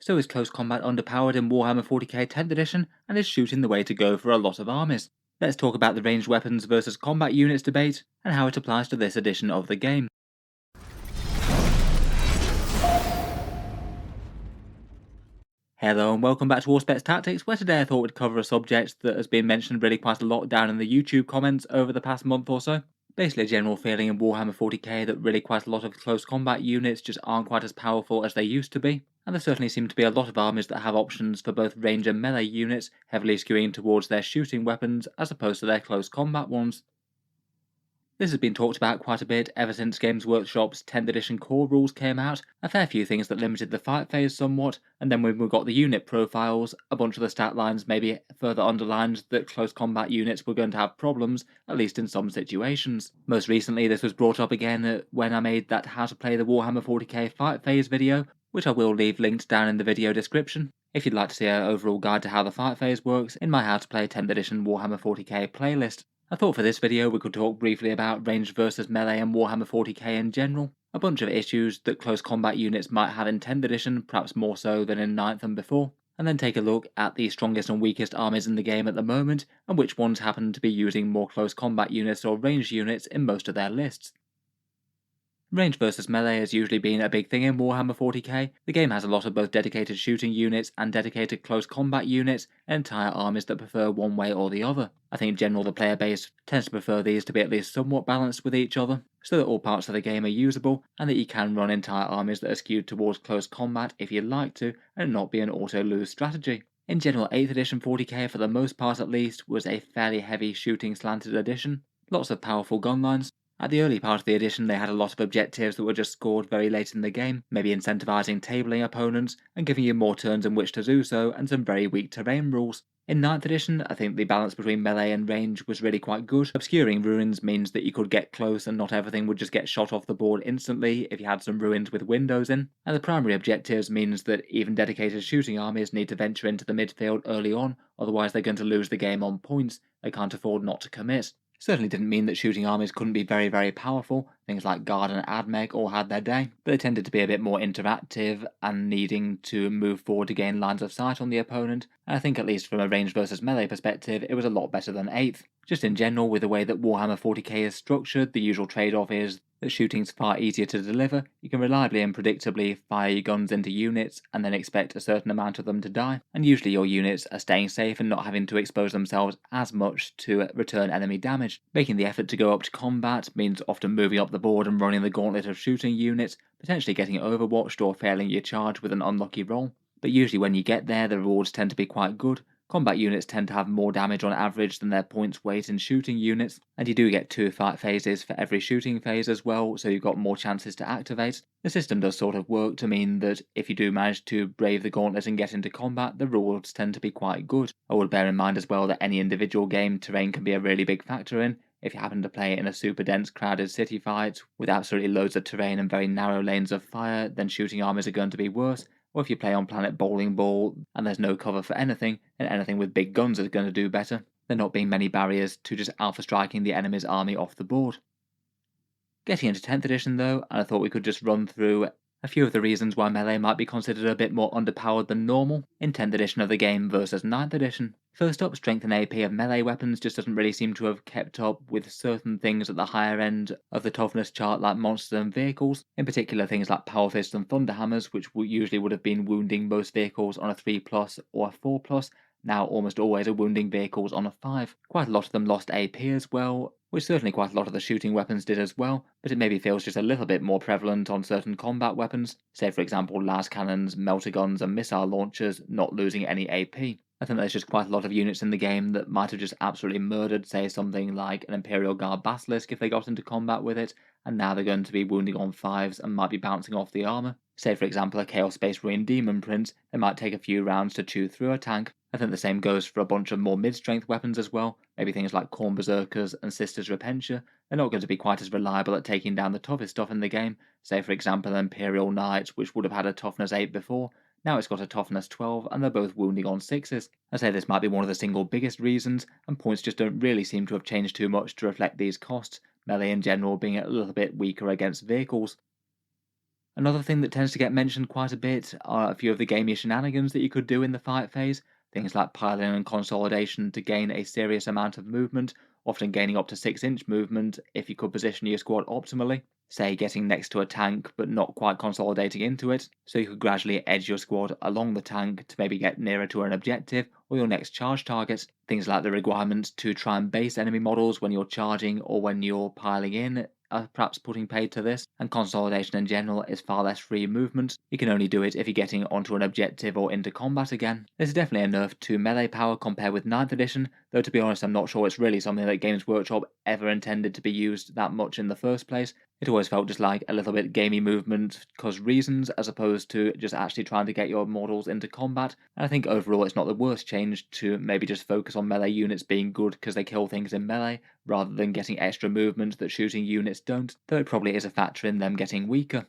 So is close combat underpowered in Warhammer 40k 10th edition, and is shooting the way to go for a lot of armies? Let's talk about the ranged weapons versus combat units debate, and how it applies to this edition of the game. Hello and welcome back to Auspex Tactics, where today I thought we'd cover a subject that has been mentioned really quite a lot down in the YouTube comments over the past month or so. Basically a general feeling in Warhammer 40k that really quite a lot of close combat units just aren't quite as powerful as they used to be, and there certainly seem to be a lot of armies that have options for both range and melee units, heavily skewing towards their shooting weapons as opposed to their close combat ones. This has been talked about quite a bit ever since Games Workshop's 10th edition core rules came out, a fair few things that limited the fight phase somewhat, and then when we got the unit profiles, a bunch of the stat lines maybe further underlined that close combat units were going to have problems, at least in some situations. Most recently this was brought up again when I made that how to play the Warhammer 40k fight phase video, which I will leave linked down in the video description, if you'd like to see an overall guide to how the fight phase works in my how to play 10th edition Warhammer 40k playlist. I thought for this video we could talk briefly about ranged versus melee and Warhammer 40k in general, a bunch of issues that close combat units might have in 10th edition, perhaps more so than in 9th and before, and then take a look at the strongest and weakest armies in the game at the moment, and which ones happen to be using more close combat units or ranged units in most of their lists. Range versus melee has usually been a big thing in Warhammer 40k. The game has a lot of both dedicated shooting units and dedicated close combat units, and entire armies that prefer one way or the other. I think in general the player base tends to prefer these to be at least somewhat balanced with each other, so that all parts of the game are usable, and that you can run entire armies that are skewed towards close combat if you'd like to, and not be an auto-lose strategy. In general, 8th edition 40k, for the most part at least, was a fairly heavy shooting slanted edition. Lots of powerful gun lines. At the early part of the edition they had a lot of objectives that were just scored very late in the game, maybe incentivizing tabling opponents and giving you more turns in which to do so, and some very weak terrain rules. In 9th edition, I think the balance between melee and range was really quite good. Obscuring ruins means that you could get close and not everything would just get shot off the board instantly if you had some ruins with windows in, and the primary objectives means that even dedicated shooting armies need to venture into the midfield early on, otherwise they're going to lose the game on points. They can't afford not to commit. Certainly didn't mean that shooting armies couldn't be very powerful. Things like Guard and Admech all had their day, but they tended to be a bit more interactive and needing to move forward to gain lines of sight on the opponent, and I think at least from a range versus melee perspective it was a lot better than 8th. Just in general, with the way that Warhammer 40k is structured, the usual trade-off is that shooting's far easier to deliver. You can reliably and predictably fire your guns into units and then expect a certain amount of them to die, and usually your units are staying safe and not having to expose themselves as much to return enemy damage. Making the effort to go up to combat means often moving up the board and running the gauntlet of shooting units, potentially getting overwatched or failing your charge with an unlucky roll. But usually when you get there the rewards tend to be quite good. Combat units tend to have more damage on average than their points weight in shooting units, and you do get 2 fight phases for every shooting phase as well, so you've got more chances to activate. The system does sort of work to mean that if you do manage to brave the gauntlet and get into combat, the rewards tend to be quite good. I would bear in mind as well that any individual game terrain can be a really big factor in. If you happen to play in a super dense crowded city fight with absolutely loads of terrain and very narrow lanes of fire, then shooting armies are going to be worse. Or if you play on Planet Bowling Ball and there's no cover for anything, then anything with big guns is going to do better. There not being many barriers to just alpha striking the enemy's army off the board. Getting into 10th edition though, and I thought we could just run through a few of the reasons why melee might be considered a bit more underpowered than normal in 10th edition of the game versus 9th edition. First up, strength and AP of melee weapons just doesn't really seem to have kept up with certain things at the higher end of the toughness chart like monsters and vehicles, in particular things like power fists and thunderhammers, which usually would have been wounding most vehicles on a 3+ or a 4+, now almost always are wounding vehicles on a 5. Quite a lot of them lost AP as well, which certainly quite a lot of the shooting weapons did as well, but it maybe feels just a little bit more prevalent on certain combat weapons, say for example las cannons, melter guns and missile launchers not losing any AP. I think there's just quite a lot of units in the game that might have just absolutely murdered, say something like an Imperial Guard Basilisk if they got into combat with it, and now they're going to be wounding on 5s and might be bouncing off the armour. Say for example a Chaos Space Marine Demon Prince, it might take a few rounds to chew through a tank. I think the same goes for a bunch of more mid-strength weapons as well, maybe things like Khorne Berserkers and Sisters Repentia. They're not going to be quite as reliable at taking down the toughest stuff in the game, say for example an Imperial Knight which would have had a toughness 8 before. Now it's got a toughness 12 and they're both wounding on 6s. I say this might be one of the single biggest reasons, and points just don't really seem to have changed too much to reflect these costs, melee in general being a little bit weaker against vehicles. Another thing that tends to get mentioned quite a bit are a few of the gamey shenanigans that you could do in the fight phase, things like piling and consolidation to gain a serious amount of movement, often gaining up to 6-inch movement if you could position your squad optimally. Say getting next to a tank but not quite consolidating into it, so you could gradually edge your squad along the tank to maybe get nearer to an objective or your next charge target. Things like the requirement to try and base enemy models when you're charging or when you're piling in are perhaps putting paid to this, and consolidation in general is far less free movement. You can only do it if you're getting onto an objective or into combat again. This is definitely a nerf to melee power compared with 9th edition, though to be honest I'm not sure it's really something that Games Workshop ever intended to be used that much in the first place. It always felt just like a little bit gamey movement cause reasons, as opposed to just actually trying to get your models into combat, and I think overall it's not the worst change to maybe just focus on melee units being good because they kill things in melee, rather than getting extra movement that shooting units don't, though it probably is a factor in them getting weaker.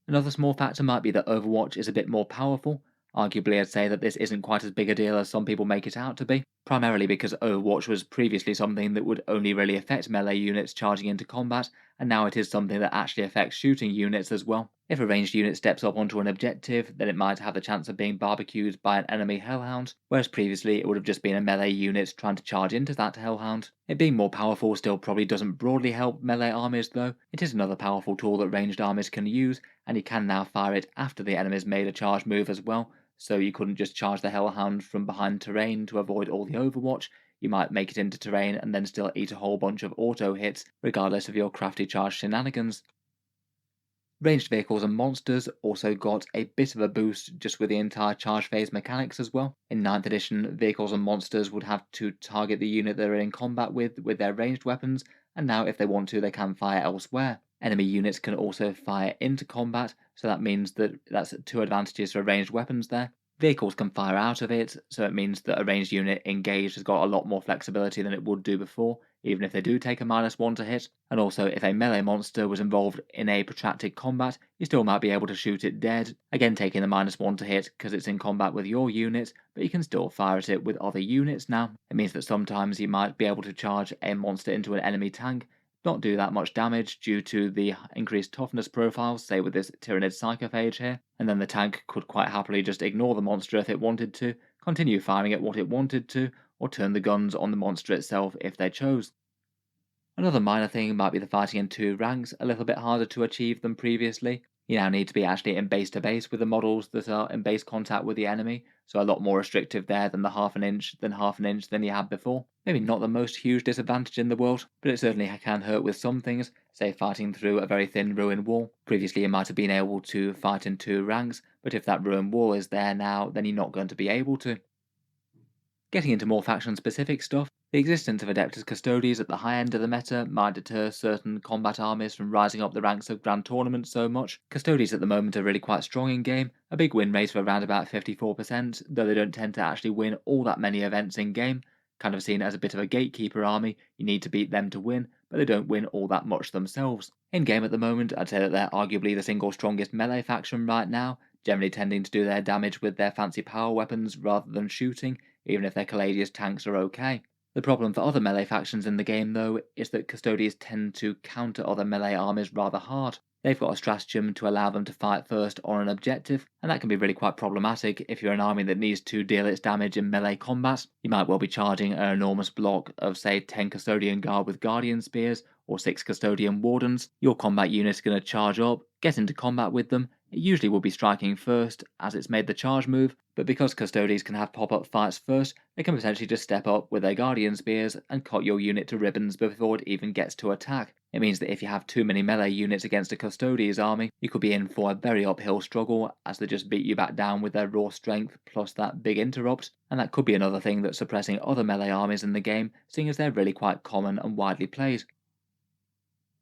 Another small factor might be that Overwatch is a bit more powerful. Arguably, I'd say that this isn't quite as big a deal as some people make it out to be, primarily because Overwatch was previously something that would only really affect melee units charging into combat, and now it is something that actually affects shooting units as well. If a ranged unit steps up onto an objective, then it might have the chance of being barbecued by an enemy hellhound, whereas previously it would have just been a melee unit trying to charge into that hellhound. It being more powerful still probably doesn't broadly help melee armies though. It is another powerful tool that ranged armies can use, and you can now fire it after the enemy's made a charge move as well, so you couldn't just charge the hellhound from behind terrain to avoid all the overwatch. You might make it into terrain and then still eat a whole bunch of auto hits, regardless of your crafty charge shenanigans. Ranged vehicles and monsters also got a bit of a boost just with the entire charge phase mechanics as well. In 9th edition, vehicles and monsters would have to target the unit they're in combat with their ranged weapons, and now if they want to, they can fire elsewhere. Enemy units can also fire into combat, so that means that's 2 advantages for ranged weapons there. Vehicles can fire out of it, so it means that a ranged unit engaged has got a lot more flexibility than it would do before, even if they do take a -1 to hit. And also, if a melee monster was involved in a protracted combat, you still might be able to shoot it dead, again taking the -1 to hit because it's in combat with your unit, but you can still fire at it with other units now. It means that sometimes you might be able to charge a monster into an enemy tank, not do that much damage due to the increased toughness profiles, say with this Tyrannid Psychophage here, and then the tank could quite happily just ignore the monster if it wanted to, continue firing at what it wanted to, or turn the guns on the monster itself if they chose. Another minor thing might be the fighting in 2 ranks, a little bit harder to achieve than previously. You now need to be actually in base to base with the models that are in base contact with the enemy, so a lot more restrictive there than the half an inch than you had before. Maybe not the most huge disadvantage in the world, but it certainly can hurt with some things, say fighting through a very thin ruined wall. Previously you might have been able to fight in 2 ranks, but if that ruined wall is there now, then you're not going to be able to. Getting into more faction-specific stuff, the existence of Adeptus Custodes at the high end of the meta might deter certain combat armies from rising up the ranks of Grand Tournaments so much. Custodes at the moment are really quite strong in game, a big win rate of around about 54%, though they don't tend to actually win all that many events in game. Kind of seen as a bit of a gatekeeper army, you need to beat them to win, but they don't win all that much themselves. In game at the moment, I'd say that they're arguably the single strongest melee faction right now, generally tending to do their damage with their fancy power weapons rather than shooting, even if their Caladius tanks are okay. The problem for other melee factions in the game, though, is that Custodians tend to counter other melee armies rather hard. They've got a stratagem to allow them to fight first on an objective, and that can be really quite problematic if you're an army that needs to deal its damage in melee combat. You might well be charging an enormous block of, say, 10 Custodian Guard with Guardian Spears, or 6 Custodian Wardens. Your combat unit's going to charge up, get into combat with them. It usually will be striking first, as it's made the charge move, but because Custodians can have pop-up fights first, they can potentially just step up with their Guardian Spears and cut your unit to ribbons before it even gets to attack. It means that if you have too many melee units against a Custodians army, you could be in for a very uphill struggle, as they just beat you back down with their raw strength plus that big interrupt, and that could be another thing that's suppressing other melee armies in the game, seeing as they're really quite common and widely played.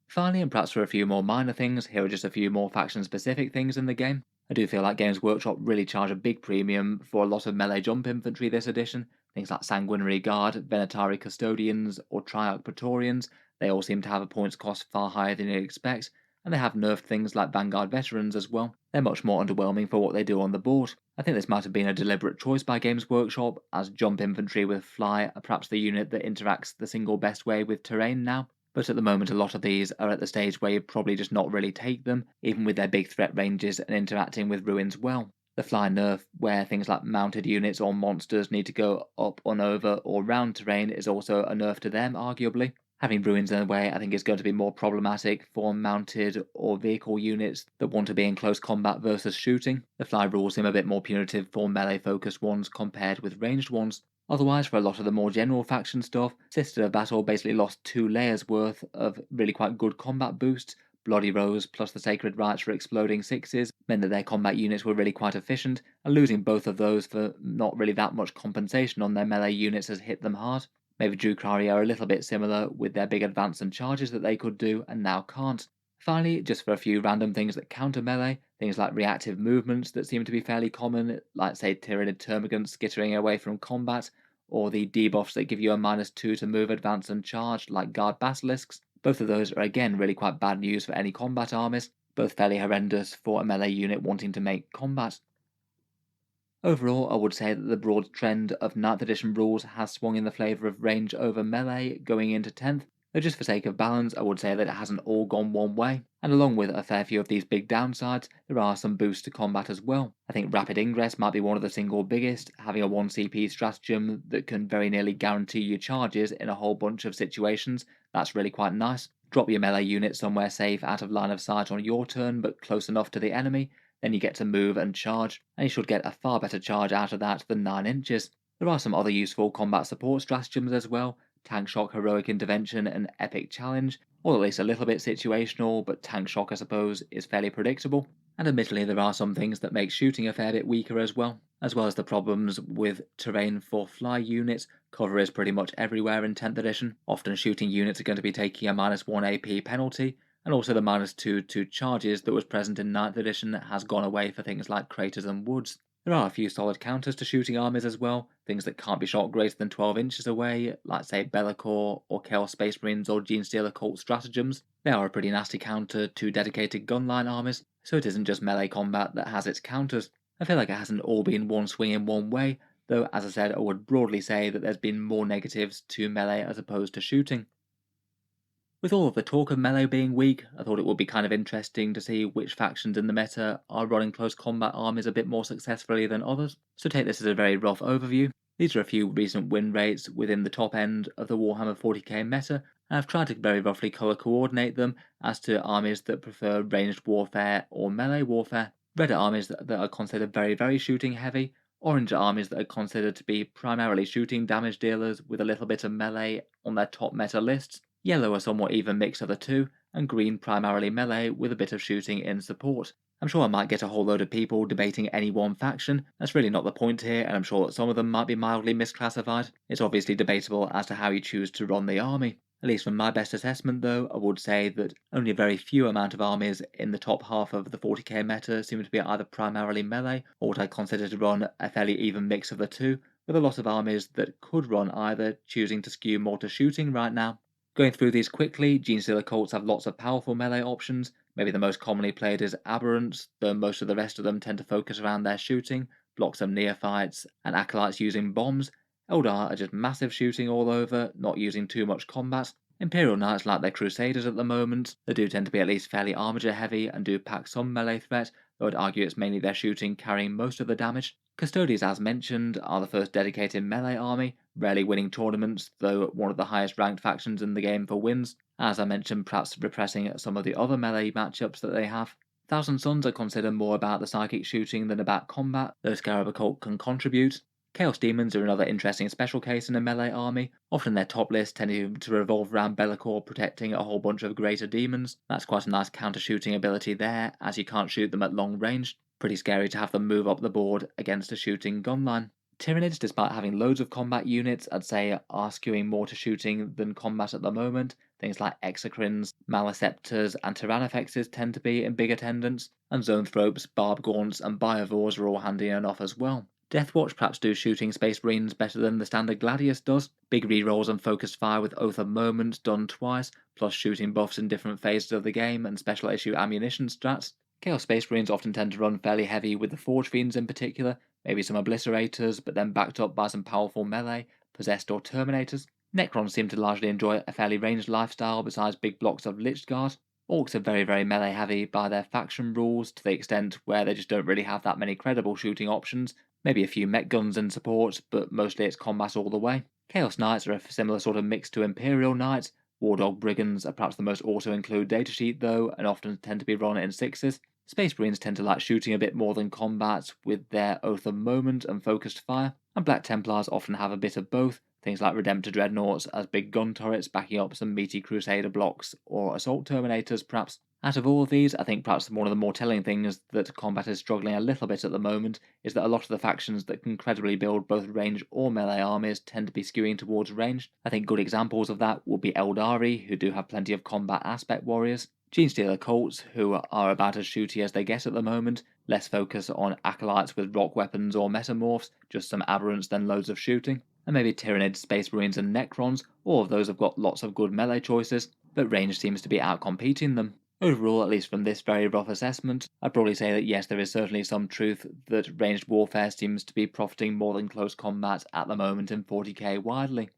Finally, and perhaps for a few more minor things, here are just a few more faction-specific things in the game. I do feel like Games Workshop really charge a big premium for a lot of melee jump infantry this edition. Things like Sanguinary Guard, Venatari Custodians, or Triarch Praetorians, they all seem to have a points cost far higher than you'd expect, and they have nerfed things like Vanguard Veterans as well. They're much more underwhelming for what they do on the board. I think this might have been a deliberate choice by Games Workshop, as jump infantry with fly are perhaps the unit that interacts the single best way with terrain now. but at the moment a lot of these are at the stage where you probably just not really take them, even with their big threat ranges and interacting with ruins well. The fly nerf, where things like mounted units or monsters need to go up on over or round terrain, is also a nerf to them, arguably. Having ruins in the way, I think, is going to be more problematic for mounted or vehicle units that want to be in close combat versus shooting. The fly rules seem a bit more punitive for melee focused ones compared with ranged ones. Otherwise, for a lot of the more general faction stuff, Sister of Battle basically lost 2 layers worth of really quite good combat boosts. Bloody Rose plus the Sacred Rites for exploding sixes meant that their combat units were really quite efficient, and losing both of those for not really that much compensation on their melee units has hit them hard. Maybe Drukhari are a little bit similar with their big advance and charges that they could do and now can't. Finally, just for a few random things that counter melee, things like reactive movements that seem to be fairly common, like say Tyrannid Termagants skittering away from combat, or the debuffs that give you a -2 to move, advance and charge, like Guard Basilisks. Both of those are again really quite bad news for any combat armies, both fairly horrendous for a melee unit wanting to make combat. Overall, I would say that the broad trend of 9th edition rules has swung in the favour of range over melee going into 10th, though just for sake of balance, I would say that it hasn't all gone one way, and along with a fair few of these big downsides, there are some boosts to combat as well. I think Rapid Ingress might be one of the single biggest, having a 1 CP stratagem that can very nearly guarantee you charges in a whole bunch of situations. That's really quite nice. Drop your melee unit somewhere safe out of line of sight on your turn, but close enough to the enemy, then you get to move and charge, and you should get a far better charge out of that than 9 inches. There are some other useful combat support stratagems as well: Tank Shock, Heroic Intervention, and Epic Challenge, or at least a little bit situational, but Tank Shock I suppose is fairly predictable. And admittedly there are some things that make shooting a fair bit weaker as well as the problems with terrain for fly units. Cover is pretty much everywhere in 10th edition, often shooting units are going to be taking a -1 AP penalty, and also the -2 to charges that was present in 9th edition has gone away for things like craters and woods. There are a few solid counters to shooting armies as well, things that can't be shot greater than 12 inches away, like say Be'lakor or Chaos Space Marines or Genestealer Cult stratagems. They are a pretty nasty counter to dedicated gunline armies, so it isn't just melee combat that has its counters. I feel like it hasn't all been one swing in one way, though as I said I would broadly say that there's been more negatives to melee as opposed to shooting. With all of the talk of melee being weak, I thought it would be kind of interesting to see which factions in the meta are running close combat armies a bit more successfully than others. So take this as a very rough overview. These are a few recent win rates within the top end of the Warhammer 40k meta, and I've tried to very roughly colour coordinate them as to armies that prefer ranged warfare or melee warfare. Red are armies that are considered very shooting heavy, orange are armies that are considered to be primarily shooting damage dealers with a little bit of melee on their top meta lists. Yellow a somewhat even mix of the two, and green primarily melee with a bit of shooting in support. I'm sure I might get a whole load of people debating any one faction. That's really not the point here, and I'm sure that some of them might be mildly misclassified. It's obviously debatable as to how you choose to run the army. At least from my best assessment though, I would say that only a very few amount of armies in the top half of the 40k meta seem to be either primarily melee, or what I consider to run a fairly even mix of the two, with a lot of armies that could run either choosing to skew more to shooting right now. Going through these quickly, Genestealer Cults have lots of powerful melee options. Maybe the most commonly played is Aberrants, though most of the rest of them tend to focus around their shooting, blocks of Neophytes, and Acolytes using bombs. Eldar are just massive shooting all over, not using too much combat. Imperial Knights like their Crusaders at the moment. They do tend to be at least fairly armature heavy and do pack some melee threat, though I'd argue it's mainly their shooting carrying most of the damage. Custodians, as mentioned, are the first dedicated melee army, rarely winning tournaments, though one of the highest ranked factions in the game for wins, as I mentioned, perhaps repressing some of the other melee matchups that they have. Thousand Sons are considered more about the psychic shooting than about combat, though Scarab Occult can contribute. Chaos Demons are another interesting special case in a melee army, often their top list tending to revolve around Be'lakor protecting a whole bunch of greater demons. That's quite a nice counter shooting ability there, as you can't shoot them at long range. Pretty scary to have them move up the board against a shooting gunline. Tyrannids, despite having loads of combat units, I'd say are skewing more to shooting than combat at the moment. Things like Exocrines, Maleceptors, and Tyrannofexes tend to be in big attendance, and Zoanthropes, Barbgaunts, and Biovores are all handy enough as well. Deathwatch perhaps do shooting Space Marines better than the standard Gladius does. Big rerolls and focused fire with Oath of Moment done twice, plus shooting buffs in different phases of the game and special issue ammunition strats. Chaos Space Marines often tend to run fairly heavy with the Forge Fiends in particular, maybe some Obliterators, but then backed up by some powerful melee, Possessed or Terminators. Necrons seem to largely enjoy a fairly ranged lifestyle besides big blocks of Lich Guard. Orcs are very melee heavy by their faction rules to the extent where they just don't really have that many credible shooting options. Maybe a few mech guns and support, but mostly it's combat all the way. Chaos Knights are a similar sort of mix to Imperial Knights. War Dog Brigands are perhaps the most auto-include datasheet though, and often tend to be run in sixes. Space Marines tend to like shooting a bit more than combat with their Oath of Moment and focused fire, and Black Templars often have a bit of both, things like Redemptor Dreadnoughts as big gun turrets backing up some meaty Crusader blocks, or Assault Terminators perhaps. Out of all of these, I think perhaps one of the more telling things that combat is struggling a little bit at the moment is that a lot of the factions that can credibly build both range or melee armies tend to be skewing towards range. I think good examples of that would be Eldari, who do have plenty of combat aspect warriors, Genestealer Cults, who are about as shooty as they get at the moment, less focus on acolytes with rock weapons or metamorphs, just some aberrants then loads of shooting, and maybe Tyranids, Space Marines and Necrons, all of those have got lots of good melee choices, but range seems to be outcompeting them. Overall, at least from this very rough assessment, I'd probably say that yes, there is certainly some truth that ranged warfare seems to be profiting more than close combat at the moment in 40k widely.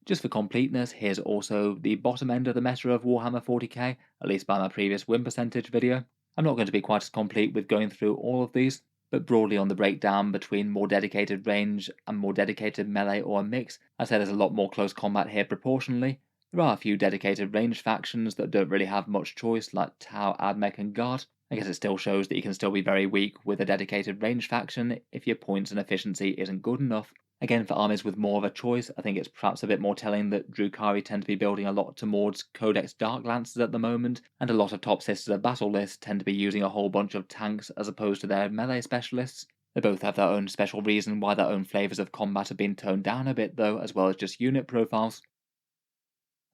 Just for completeness, here's also the bottom end of the meta of Warhammer 40k, at least by my previous win percentage video. I'm not going to be quite as complete with going through all of these, but broadly on the breakdown between more dedicated range and more dedicated melee or a mix, I'd say there's a lot more close combat here proportionally. There are a few dedicated range factions that don't really have much choice, like Tau, Admech and Guard. I guess it still shows that you can still be very weak with a dedicated range faction if your points and efficiency isn't good enough. Again, for armies with more of a choice, I think it's perhaps a bit more telling that Drukhari tend to be building a lot towards Codex Dark Lancers at the moment, and a lot of top Sisters of Battle lists tend to be using a whole bunch of tanks as opposed to their melee specialists. They both have their own special reason why their own flavours of combat have been toned down a bit though, as well as just unit profiles.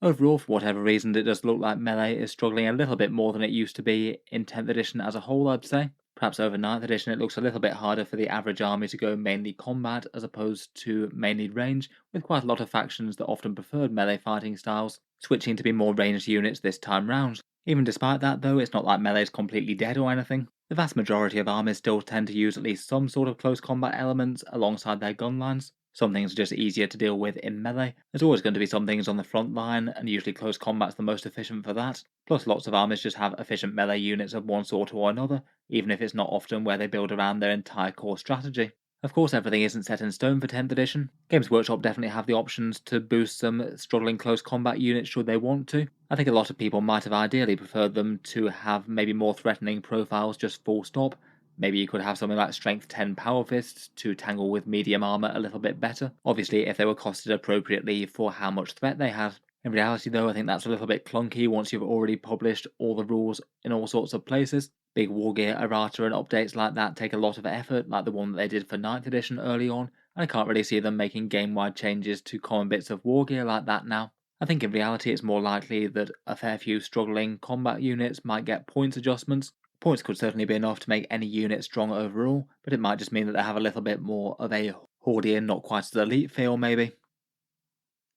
Overall, for whatever reason, it does look like Melee is struggling a little bit more than it used to be in 10th edition as a whole, I'd say. Perhaps over 9th edition it looks a little bit harder for the average army to go mainly combat as opposed to mainly range, with quite a lot of factions that often preferred melee fighting styles, switching to be more ranged units this time round. Even despite that though, it's not like melee is completely dead or anything. The vast majority of armies still tend to use at least some sort of close combat elements alongside their gun lines. Some things are just easier to deal with in melee. There's always going to be some things on the front line, and usually close combat's the most efficient for that. Plus lots of armies just have efficient melee units of one sort or another, even if it's not often where they build around their entire core strategy. Of course, everything isn't set in stone for 10th edition. Games Workshop definitely have the options to boost some struggling close combat units should they want to. I think a lot of people might have ideally preferred them to have maybe more threatening profiles just full stop. Maybe you could have something like Strength 10 Power Fists to tangle with medium armor a little bit better, obviously if they were costed appropriately for how much threat they had. In reality though, I think that's a little bit clunky once you've already published all the rules in all sorts of places. Big Wargear errata and updates like that take a lot of effort, like the one that they did for 9th edition early on, and I can't really see them making game-wide changes to common bits of Wargear like that now. I think in reality it's more likely that a fair few struggling combat units might get points adjustments. Points could certainly be enough to make any unit strong overall, but it might just mean that they have a little bit more of a Hordian, not quite as elite feel maybe.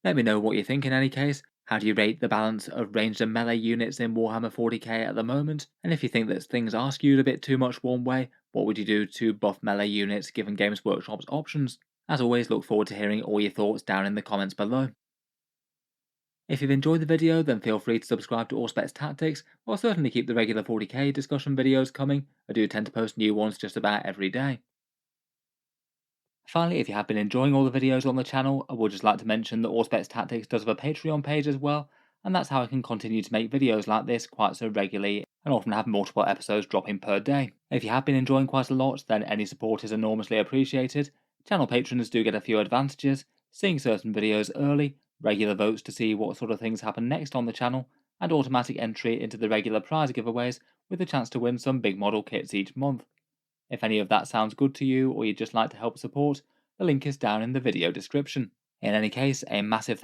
Let me know what you think in any case. How do you rate the balance of ranged and melee units in Warhammer 40k at the moment? And if you think that things are skewed a bit too much one way, what would you do to buff melee units given Games Workshop's options? As always, look forward to hearing all your thoughts down in the comments below. If you've enjoyed the video, then feel free to subscribe to Auspex Tactics, or I'll certainly keep the regular 40k discussion videos coming. I do tend to post new ones just about every day. Finally, if you have been enjoying all the videos on the channel, I would just like to mention that Auspex Tactics does have a Patreon page as well, and that's how I can continue to make videos like this quite so regularly and often have multiple episodes dropping per day. If you have been enjoying quite a lot, then any support is enormously appreciated. Channel patrons do get a few advantages, seeing certain videos early, regular votes to see what sort of things happen next on the channel, and automatic entry into the regular prize giveaways with the chance to win some big model kits each month. If any of that sounds good to you or you'd just like to help support, the link is down in the video description. In any case, a massive